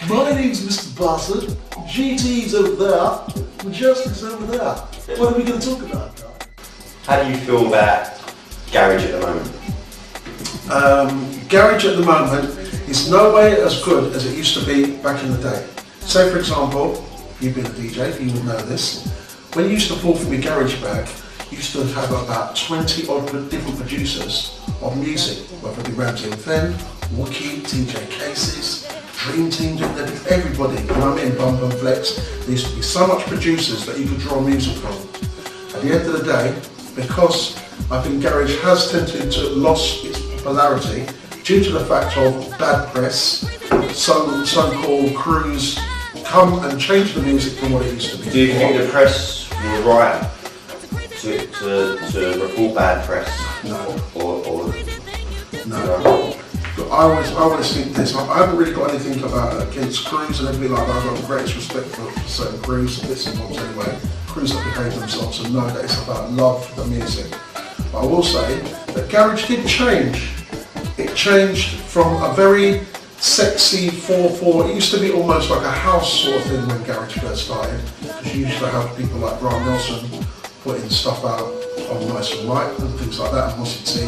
My name's Mr. Buzzard, GT's over there, Majestic's over there. What are we going to talk about, guys? How do you feel about garage at the moment? Garage at the moment is no way as good as it used to be back in the day. Say for example, you've been a DJ, you would know this. When you used to pull from your garage bag, you used to have about 20 odd different producers of music, whether it be Ramsey and Fenn, Wookie, TJ Cases, Dream Team, everybody, you know what I mean, Bump and Flex. There used to be so much producers that you could draw music from. At the end of the day, because I think garage has tended to lose its popularity due to the fact of bad press, so-called crews come and change the music from what it used to be. Do you think the press were right to report bad press? No. No. I always think this. I haven't really got anything against crews and everything like that. I've got the greatest respect for certain crews and bits and bobs anyway. Crews that behave themselves and know that it's about love for the music. But I will say that garage did change. It changed from a very sexy 4/4. It used to be almost like a house sort of thing when garage first started. Because you used to have people like Brian Nelson putting stuff out on Nice and Right and things like that and Mossy T.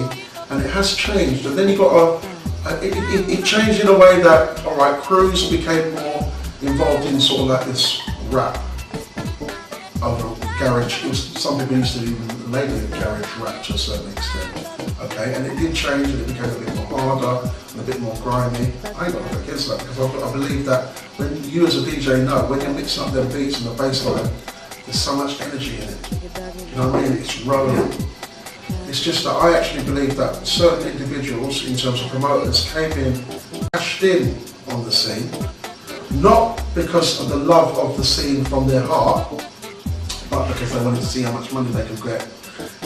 And it has changed. And then you got it changed in a way that, alright, crews became more involved in sort of like this rap over garage. It was, some people used to even label it garage rap to a certain extent. Okay, and it did change and it became a bit more harder and a bit more grimy. I ain't got nothing against that because I believe that when you as a DJ know, when you're mixing up them beats and the bass line, there's so much energy in it. You know what I mean? It's rolling. It's just that I actually believe that certain individuals, in terms of promoters, came in, cashed in on the scene, not because of the love of the scene from their heart, but because they wanted to see how much money they could get,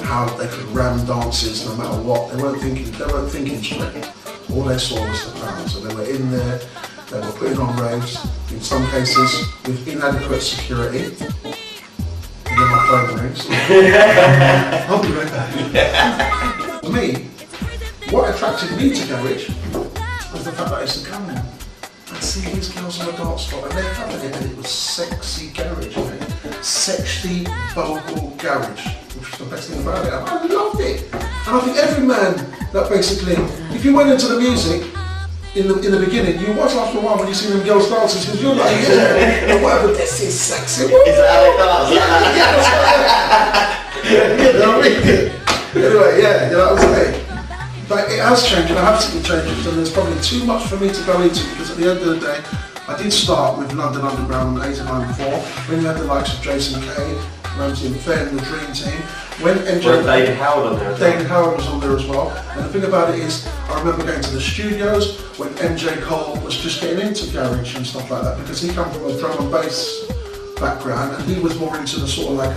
how they could ram dances no matter what. They weren't thinking straight. All they saw was the pound. So they were in there, they were putting on raves, in some cases with inadequate security. And then my phone rings. I'll be right back. For me, what attracted me to garage was the fact that I used to come in and see these girls on the dance floor and they're having it and it was sexy garage, man. Sexy vocal garage, which was the best thing about it. I loved it. And I think every man that basically, if you went into the music in the beginning, you watch after a while when you see them girls dancing because you're like, yeah, whatever, this is sexy. Is that how it does? Yeah, you know what I mean? Anyway, yeah, you know what I'm saying? But it has changed and I have seen changes and there's probably too much for me to go into because at the end of the day, I did start with London Underground in 89-4 when you had the likes of Jason Kay, Ramsey and Fenn, the Dream Team. When MJ, David Howard on there. David Howard was on there as well. And the thing about it is, I remember going to the studios when MJ Cole was just getting into garage and stuff like that because he came from a drum and bass background and he was more into the sort of like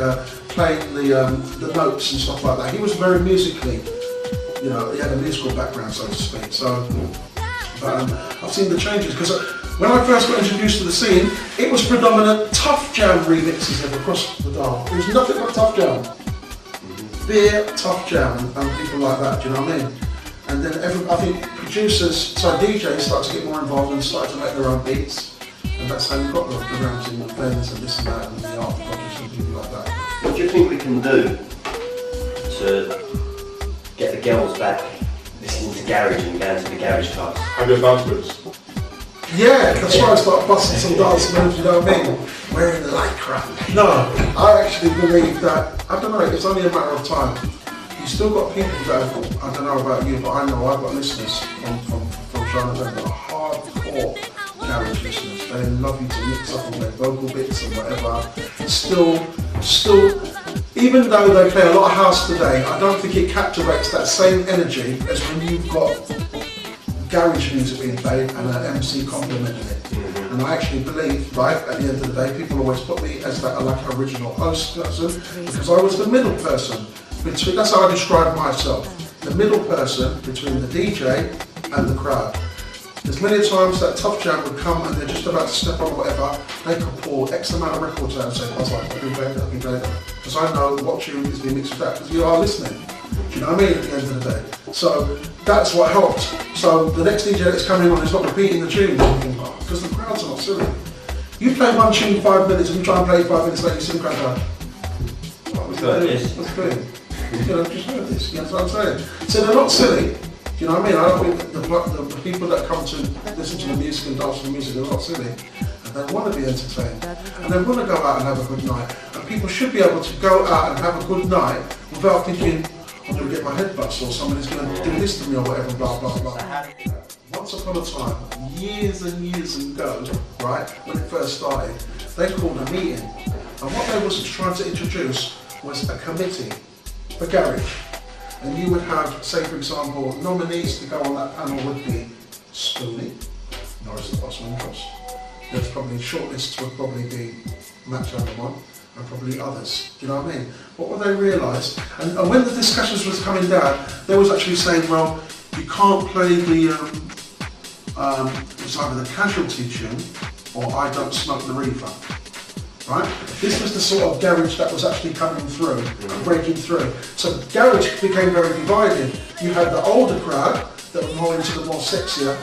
playing the notes and stuff like that. He was very musically, you know, he had a musical background, so to speak. So, but I've seen the changes because when I first got introduced to the scene, it was predominant Tough Jam remixes across the dial. It was nothing but Tough Jam. Beer, Tough Jam, and people like that, do you know what I mean? And then I think DJs started to get more involved and started to make their own beats. And that's how you got the Ramsey and the Fenns and this and that and the Art Projects and people like that. What do you think we can do to get the girls back listening to garage and going to the garage clubs? Have your dance moves. Yeah, that's why I start busting some dance moves, you know what I mean? Wearing lycra. No, I actually believe that, I don't know, it's only a matter of time. You still got people that, I don't know about you, but I know I've got listeners from China that are hardcore garage listeners. They love you to mix up on their vocal bits and whatever. Still, even though they play a lot of house today, I don't think it captivates that same energy as when you've got garage music being played and an MC complimenting it. And I actually believe, right, at the end of the day, people always put me as that like original host person because I was the middle person between, that's how I describe myself, the middle person between the DJ and the crowd. There's many times that Tough Jam would come and they're just about to step on whatever, they could pour X amount of records out and say, Buzzard, I'll be better. Because I know what tune is being mixed with that, because you are listening. Do you know what I mean at the end of the day? So that's what helped. So the next DJ that's coming on is not repeating the tune because the crowds are not silly. You play one tune 5 minutes and you try and play 5 minutes later, you see the crowd go, We've heard this. that's good. You know, just heard this, you know what I'm saying? So they're not silly, do you know what I mean? I don't think the people that come to listen to the music and dance to the music are not silly. And they want to be entertained. And they want to go out and have a good night. And people should be able to go out and have a good night without thinking, I'm going to get my head bust or somebody's going to do this to me or whatever, blah, blah, blah. Once upon a time, years and years ago, right, when it first started, they called a meeting. And what they was trying to introduce was a committee for garage. And you would have, say for example, nominees to go on that panel would be Spoonie, Norris the Boss Cross. There's probably shortlists would probably be Match Over One and probably others. Do you know what I mean? What would they realise? And when the discussions was coming down, they was actually saying, well, you can't play the it's either the Casualty tune or I Don't Smoke the Reefer. Right? This was the sort of garage that was actually coming through and breaking through. So garage became very divided. You had the older crowd that were more into the more sexier,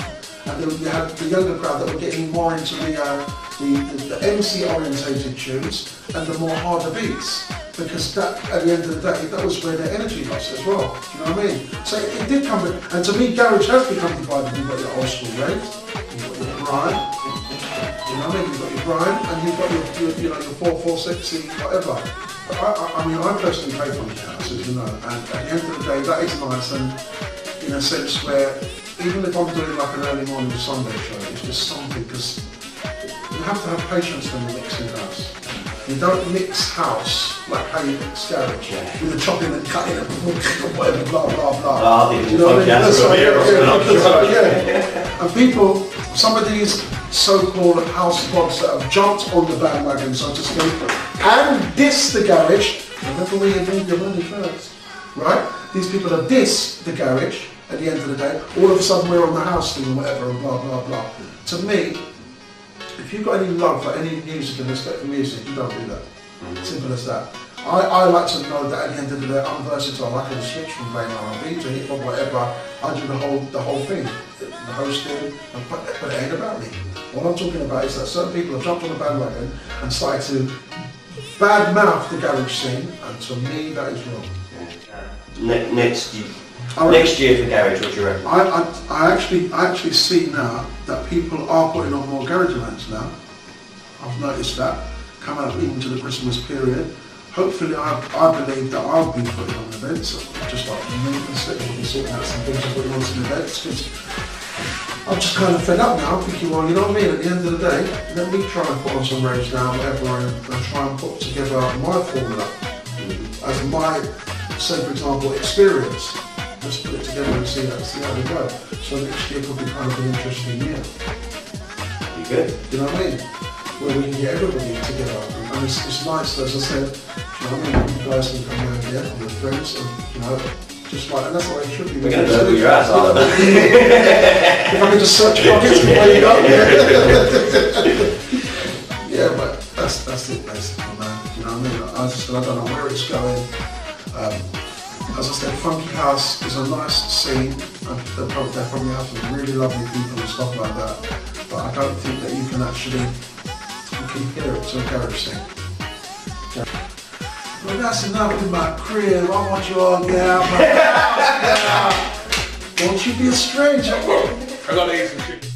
and then you had the younger crowd that were getting more into the MC orientated tunes and the more harder beats. Because that, at the end of the day, that was where their energy was as well. Do you know what I mean? So it did come, and to me, garage has become divided. You've got your old school rave, you've got your grime, you know what I mean? You've got your grime, and you've got your 4/4/6, whatever. But I mean, I personally play funky house, as you know, and at the end of the day, that is nice, and in a sense where, even if I'm doing like an early morning Sunday show, it's just something, because you have to have patience when you're mixing house. You don't mix house like how you mix garage, with the chopping and cutting and whatever, blah, blah, blah. You know what I mean? Yeah. And people, some of these so-called house pods that have jumped on the bandwagon, so to speak, and diss the garage, remember where you made your money first, right? These people that diss the garage, at the end of the day, all of a sudden we're on the house thing or whatever, and blah, blah, blah. To me, if you've got any love for any music and respect for music, you don't do that. Simple as that. I like to know that at the end of the day, I'm versatile. I can switch from playing R&B to hip hop, whatever. I do the whole thing, the hosting, but it ain't about me. What I'm talking about is that certain people have jumped on the bandwagon and started to badmouth the garage scene, and to me, that is wrong. Next year for garage, what do you reckon? I actually see now that people are putting on more garage events now. I've noticed that coming up even to the Christmas period. Hopefully, I believe that I'll be putting on events, just like me and Steve will be sorting out some things and putting on some events. Because I'm just kind of fed up now. I'm thinking, well, you know what I mean. At the end of the day, let me try and put on some raves now, whatever, and try and put together my formula as my, say for example, experience. Let's put it together and see how we go. So next year could be kind of an interesting year. You good? You know what I mean? Where we can get everybody together. And it's nice, as I said, you know what I mean? You guys can come around here with friends and, you know, just like, and that's the way it should be. We're going to know who your ass are. If I can just search pockets and where you go. Yeah, but that's it basically, man. You know what I mean? I don't know where it's going. As I said, funky house is a nice scene, and they probably have some really lovely people and stuff like that, but I don't think that you can actually compare it to a garage scene. Well, that's enough in my crib. I want you all to get out of my house now. Won't you be a stranger? I gotta eat some chicken.